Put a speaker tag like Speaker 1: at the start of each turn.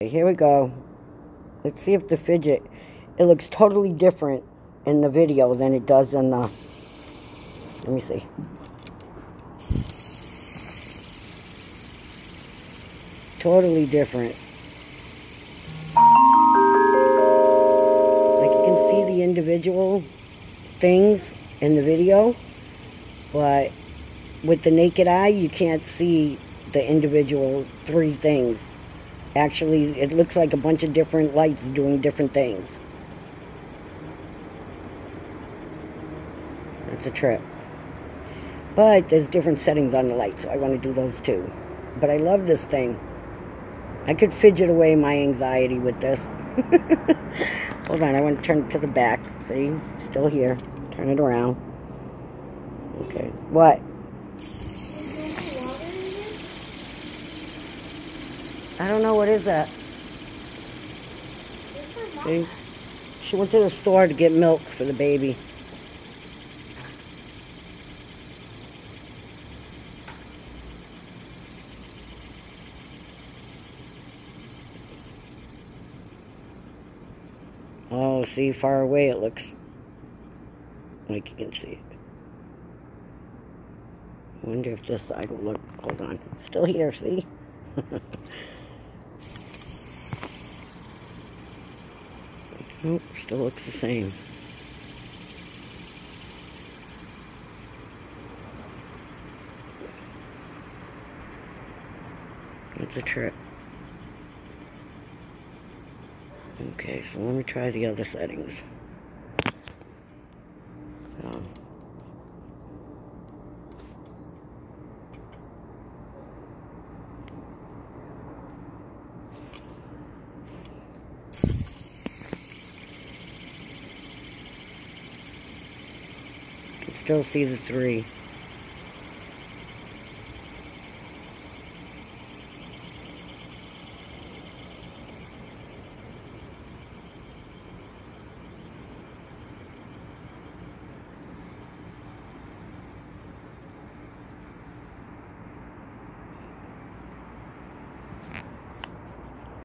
Speaker 1: Here we go. Let's see if the fidget, it looks totally different in the video than it does in the, let me see. Totally different. Like you can see the individual things in the video, but with the naked eye you can't see the individual three things. Actually, it looks like a bunch of different lights doing different things. That's a trip. But there's different settings on the light, so I want to do those too. But I love this thing. I could fidget away my anxiety with this. Hold on, I want to turn it to the back. See? Still here. Turn it around. Okay. What? I don't know, what is that? See? She went to the store to get milk for the baby. Oh, see, far away it looks like you can see it. I wonder if this side will look, hold on, still here, see? Nope, still looks the same. It's a trip. Okay, so let me try the other settings. So. Still see the three.